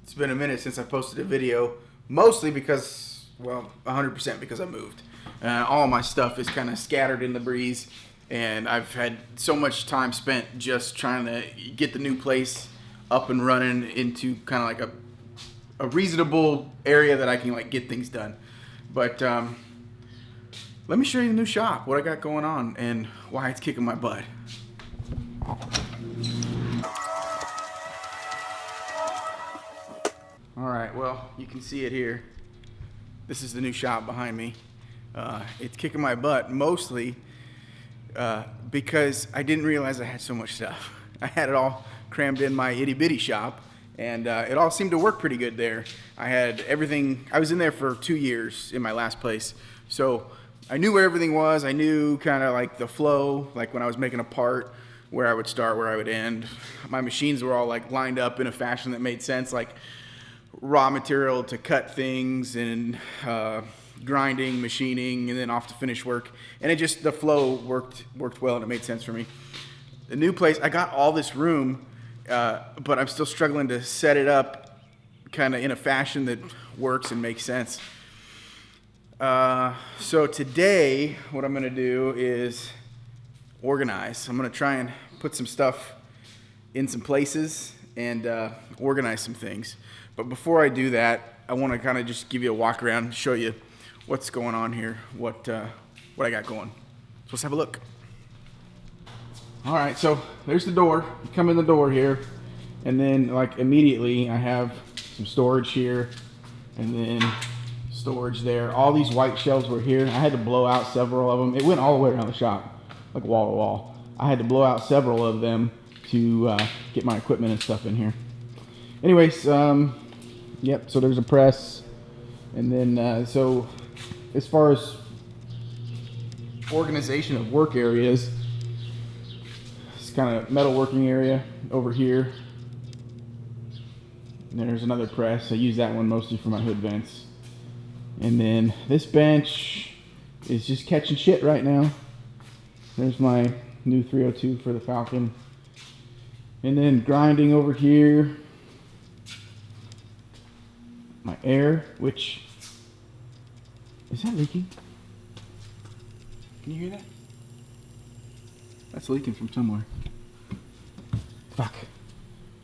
It's been a minute since I posted a video, mostly because, well, 100% because I moved. All my stuff is kind of scattered in the breeze, and I've had so much time spent just trying to get the new place up and running into kind of like a reasonable area that I can like get things done. But let me show you the new shop, what I got going on, and why it's kicking my butt. Alright, well, you can see it here. This is the new shop behind me. It's kicking my butt mostly because I didn't realize I had so much stuff. I had it all crammed in my itty bitty shop, and it all seemed to work pretty good there. I had everything. I was in there for 2 years in my last place, so I knew where everything was. I knew kind of like the flow, like when I was making a part, where I would start, where I would end. My machines were all like lined up in a fashion that made sense, like raw material to cut things, and grinding, machining, and then off to finish work. And it just, the flow worked well, and it made sense for me. The new place, I got all this room, but I'm still struggling to set it up kind of in a fashion that works and makes sense. So today, what I'm gonna do is organize. I'm gonna try and put some stuff in some places and organize some things. But before I do that, I want to kind of just give you a walk around, show you what's going on here, what I got going. So let's have a look. All right, so there's the door. You come in the door here, and then like immediately I have some storage here, and then storage there. All these white shelves were here. I had to blow out several of them. It went all the way around the shop, like wall to wall. I had to blow out several of them to get my equipment and stuff in here. Anyways, yep, so there's a press, and then so as far as organization of work areas, it's kind of metalworking area over here. And there's another press. I use that one mostly for my hood vents. And then this bench is just catching shit right now. There's my new 302 for the Falcon. And then grinding over here. My air, which, is that leaking? Can you hear that? That's leaking from somewhere. Fuck.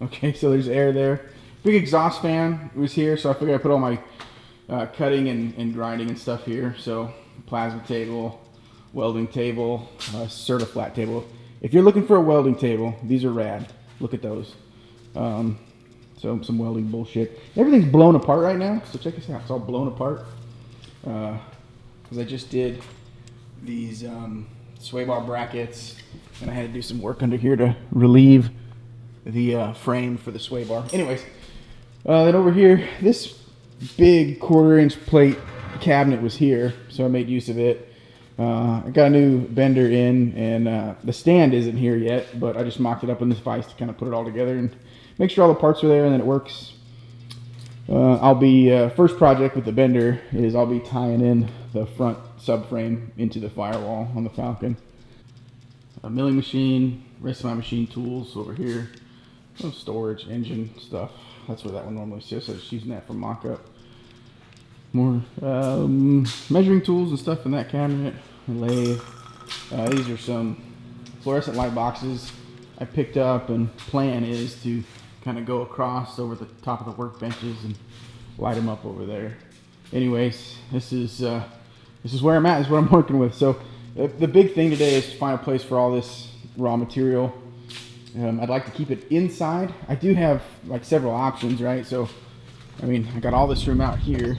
Okay, so there's air there. Big exhaust fan was here, so I figured I'd put all my cutting and grinding and stuff here. So plasma table, welding table, Certiflat table. If you're looking for a welding table, these are rad. Look at those. So some welding bullshit. Everything's blown apart right now, so check this out. It's all blown apart. Because I just did these sway bar brackets, and I had to do some work under here to relieve the frame for the sway bar. Anyways, then over here, this big 1/4-inch plate cabinet was here, so I made use of it. I got a new bender in, and the stand isn't here yet, but I just mocked it up in this vise to kind of put it all together and make sure all the parts are there and then it works. I'll be, first project with the bender is I'll be tying in the front subframe into the firewall on the Falcon. A milling machine, rest of my machine tools over here. Some storage, engine stuff. That's where that one normally sits. So I'm just using that for mock-up. More measuring tools and stuff in that cabinet. A lathe. These are some fluorescent light boxes I picked up, and plan is to kind of go across over the top of the workbenches and light them up over there. Anyways, this is where I'm at. This is what I'm working with. So the big thing today is to find a place for all this raw material. I'd like to keep it inside. I do have like several options, right? So I mean, I got all this room out here.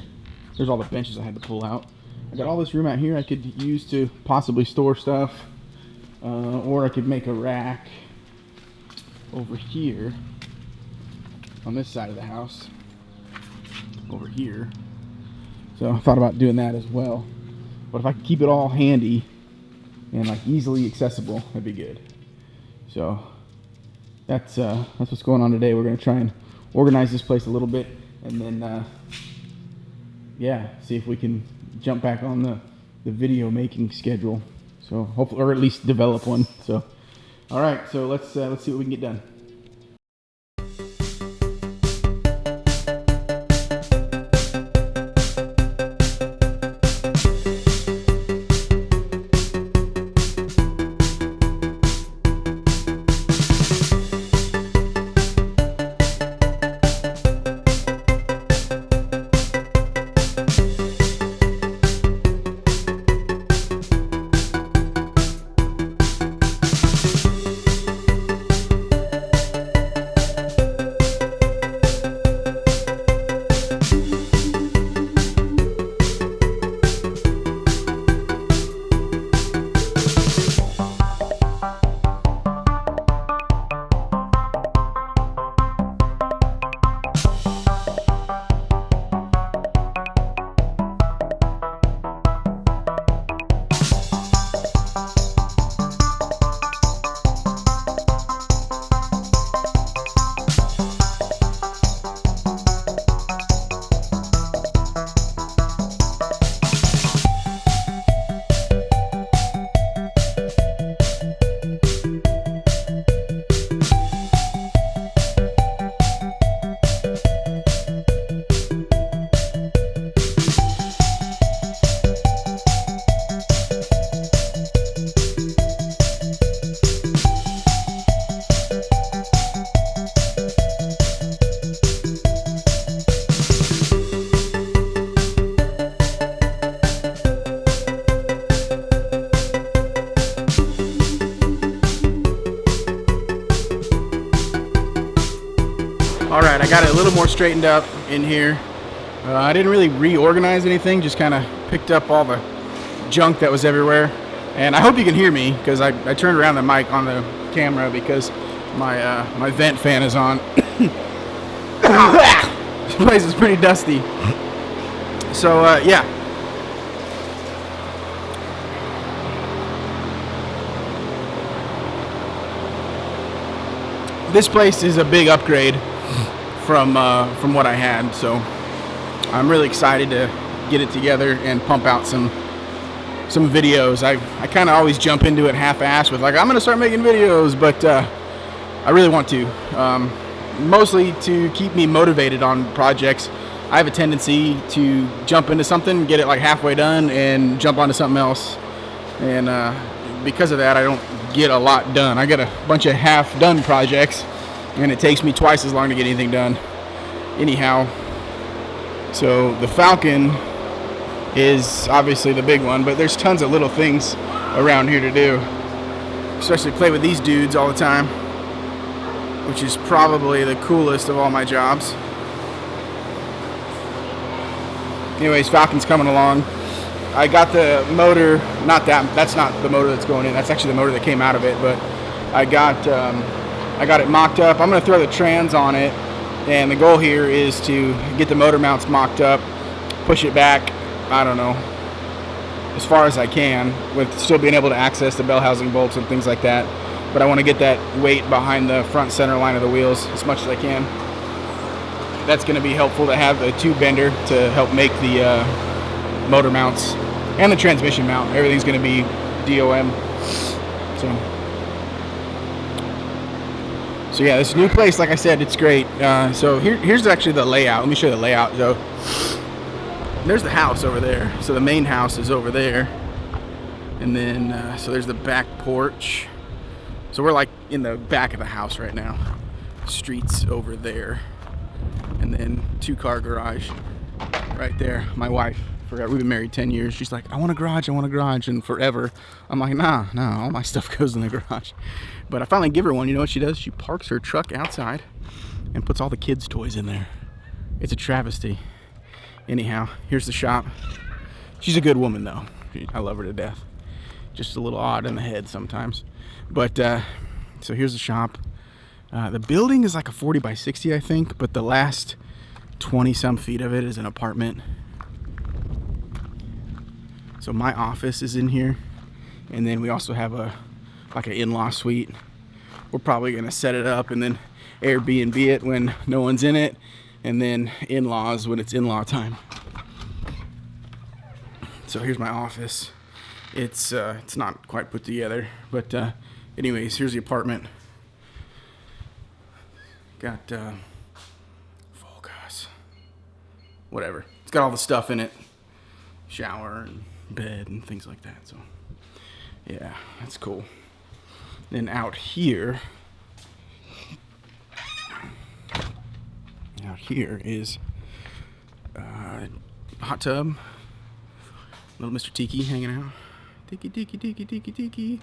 There's all the benches I had to pull out. I got all this room out here I could use to possibly store stuff, or I could make a rack over here on this side of the house, over here. So I thought about doing that as well. But if I could keep it all handy and like easily accessible, that'd be good. So that's what's going on today. We're gonna try and organize this place a little bit, and then yeah, see if we can jump back on the video making schedule. So hopefully, or at least develop one. So all right, so let's see what we can get done. got it a little more straightened up in here. I didn't really reorganize anything, just kind of picked up all the junk that was everywhere. And I hope you can hear me, because I turned around the mic on the camera because my vent fan is on. This place is pretty dusty. So yeah. This place is a big upgrade from what I had, so I'm really excited to get it together and pump out some videos. I kind of always jump into it half-assed with like, I'm gonna start making videos, but I really want to, mostly to keep me motivated on projects. I have a tendency to jump into something, get it like halfway done, and jump onto something else, and because of that, I don't get a lot done. I got a bunch of half-done projects, and it takes me twice as long to get anything done. Anyhow, so the Falcon is obviously the big one, but there's tons of little things around here to do, especially play with these dudes all the time, which is probably the coolest of all my jobs. Anyways, Falcon's coming along. I got the motor, that's not the motor that's going in, that's actually the motor that came out of it, but I got it mocked up. I'm going to throw the trans on it, and the goal here is to get the motor mounts mocked up, push it back, I don't know, as far as I can, with still being able to access the bell housing bolts and things like that, but I want to get that weight behind the front center line of the wheels as much as I can. That's going to be helpful to have a tube bender to help make the motor mounts and the transmission mount. Everything's going to be DOM. So yeah, this new place, like I said, it's great. So here's actually the layout. Let me show you the layout. So there's the house over there. So the main house is over there, and then so there's the back porch. So we're like in the back of the house right now. Streets over there, and then 2-car garage right there. My wife, forgot, we've been married 10 years. She's like, I want a garage, and forever. I'm like, nah, all my stuff goes in the garage. But I finally give her one. You know what she does? She parks her truck outside and puts all the kids' toys in there. It's a travesty. Anyhow, here's the shop. She's a good woman, though. I love her to death. Just a little odd in the head sometimes. But, so here's the shop. The building is like a 40 by 60, I think, but the last 20-some feet of it is an apartment. So my office is in here, and then we also have like an in-law suite. We're probably gonna set it up and then Airbnb it when no one's in it, and then in-laws when it's in-law time. So here's my office. It's not quite put together, but anyways, here's the apartment. Got full gas, whatever. It's got all the stuff in it, shower and bed and things like that. So yeah, that's cool. Then out here is hot tub, little Mr. Tiki hanging out. Tiki.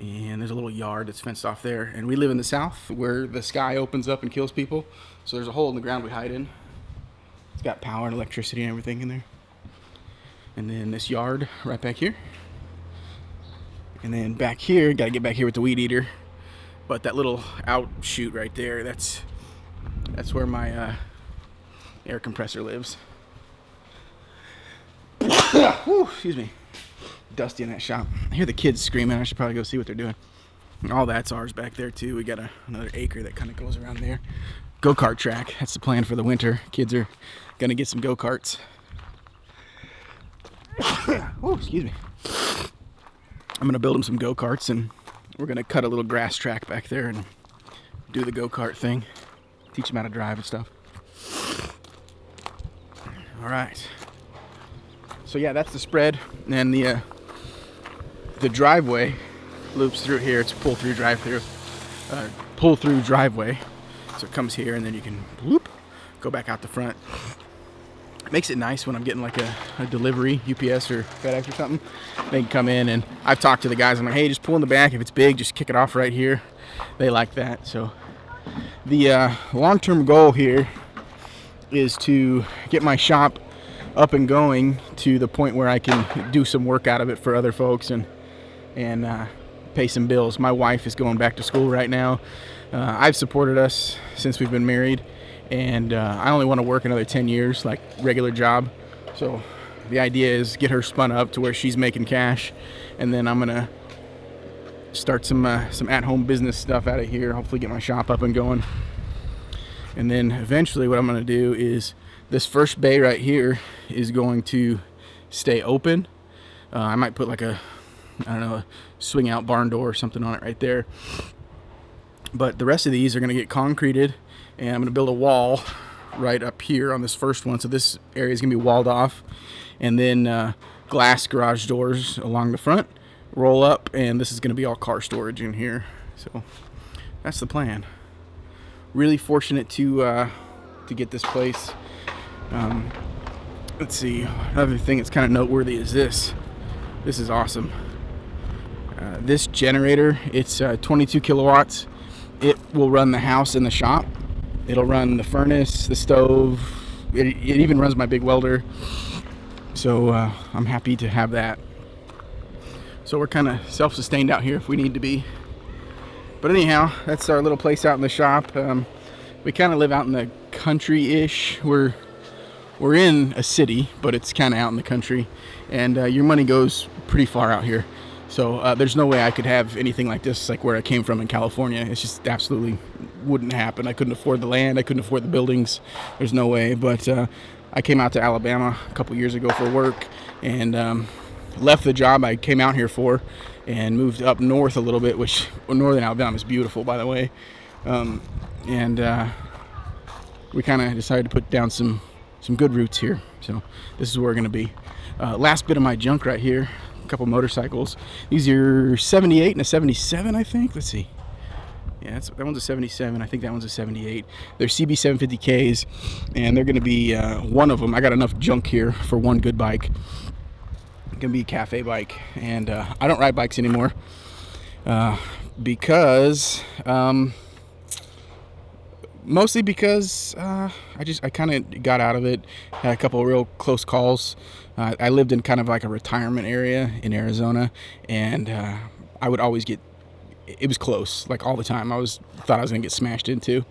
And there's a little yard that's fenced off there, and we live in the south where the sky opens up and kills people, so there's a hole in the ground we hide in. It's got power and electricity and everything in there. And then this yard right back here, and then back here, gotta get back here with the weed eater, but that little outshoot right there, that's where my air compressor lives. Whew, excuse me. Dusty in that shop. I hear the kids screaming. I should probably go see what they're doing. And all that's ours back there too. We got another acre that kind of goes around there. Go-kart track. That's the plan for the winter. Kids are gonna get some go-karts. Oh, excuse me. I'm gonna build them some go-karts, and we're gonna cut a little grass track back there and do the go-kart thing. Teach them how to drive and stuff. All right. So yeah, that's the spread, and the driveway loops through here. It's a pull-through driveway. So it comes here, and then you can whoop, go back out the front. It makes it nice when I'm getting like a delivery, UPS or FedEx or something. They can come in, and I've talked to the guys. I'm like, hey, just pull in the back. If it's big, just kick it off right here. They like that. So The long-term goal here is to get my shop up and going to the point where I can do some work out of it for other folks and pay some bills. My wife is going back to school right now. I've supported us since we've been married, and I only want to work another 10 years, like regular job. So the idea is get her spun up to where she's making cash, and then I'm gonna start some at-home business stuff out of here. Hopefully get my shop up and going. And then eventually what I'm gonna do is this first bay right here is going to stay open. I might put like a swing out barn door or something on it right there. But the rest of these are going to get concreted, and I'm going to build a wall right up here on this first one. So this area is going to be walled off, and then glass garage doors along the front, roll up, and this is going to be all car storage in here. So that's the plan. Really fortunate to get this place. Let's see. Another thing that's kind of noteworthy is this. This is awesome. This generator, it's 22 kilowatts. It will run the house and the shop. It'll run the furnace, the stove. It even runs my big welder. So I'm happy to have that. So we're kind of self-sustained out here if we need to be. But anyhow, that's our little place out in the shop. We kind of live out in the country-ish. We're in a city, but it's kind of out in the country. And your money goes pretty far out here. So there's no way I could have anything like this, like where I came from in California. It's just absolutely wouldn't happen. I couldn't afford the land. I couldn't afford the buildings. There's no way. But I came out to Alabama a couple years ago for work, and left the job I came out here for and moved up north a little bit, which northern Alabama is beautiful, by the way. We kind of decided to put down some good roots here. So this is where we're going to be. Last bit of my junk right here. A couple motorcycles. These are 78 and a 77, I think. Let's see. Yeah, that one's a 77. I think that one's a 78. They're CB750Ks, and they're going to be one of them. I got enough junk here for one good bike. It's going to be a cafe bike, and I don't ride bikes anymore mostly because I kind of got out of it. Had a couple of real close calls. I lived in kind of like a retirement area in Arizona, and I would always it was close, like all the time. Thought I was gonna get smashed into.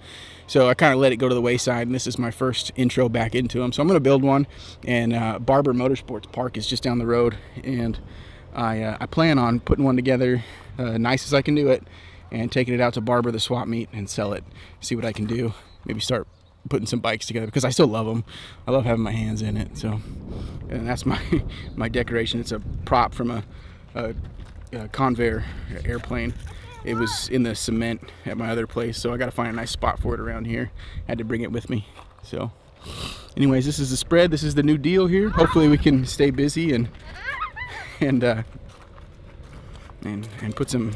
So I kind of let it go to the wayside, and this is my first intro back into them. So I'm gonna build one, and Barber Motorsports Park is just down the road, and I plan on putting one together nice as I can do it, and taking it out to Barber, the swap meet, and sell it. See what I can do. Maybe start putting some bikes together, because I still love them. I love having my hands in it. So, and that's my decoration. It's a prop from a Convair airplane. It was in the cement at my other place, so I got to find a nice spot for it around here. Had to bring it with me. So, anyways, this is the spread. This is the new deal here. Hopefully, we can stay busy and put some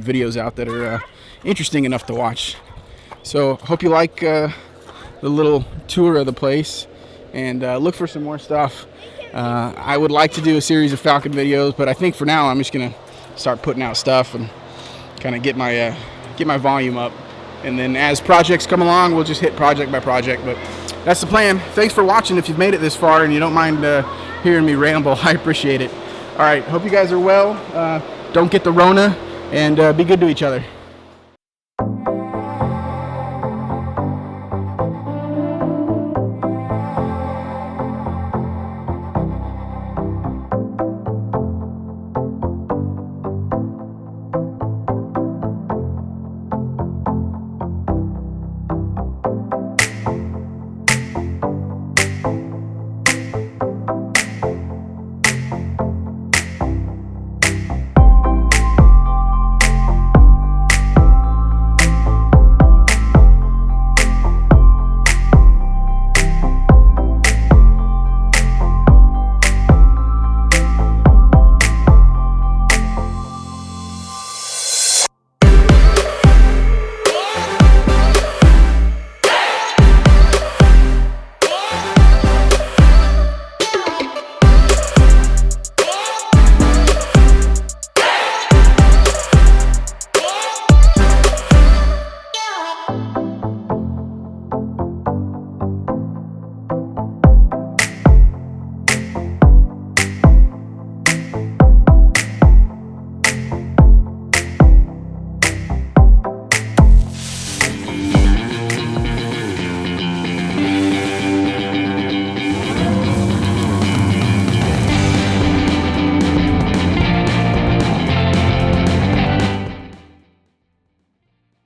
videos out that are interesting enough to watch. So hope you like the little tour of the place, and look for some more stuff. I would like to do a series of Falcon videos, but I think for now I'm just gonna start putting out stuff and kind of get my volume up, and then as projects come along, we'll just hit project by project. But that's the plan. Thanks for watching. If you've made it this far and you don't mind hearing me ramble, I appreciate it. All right, hope you guys are well. Don't get the Rona, and be good to each other.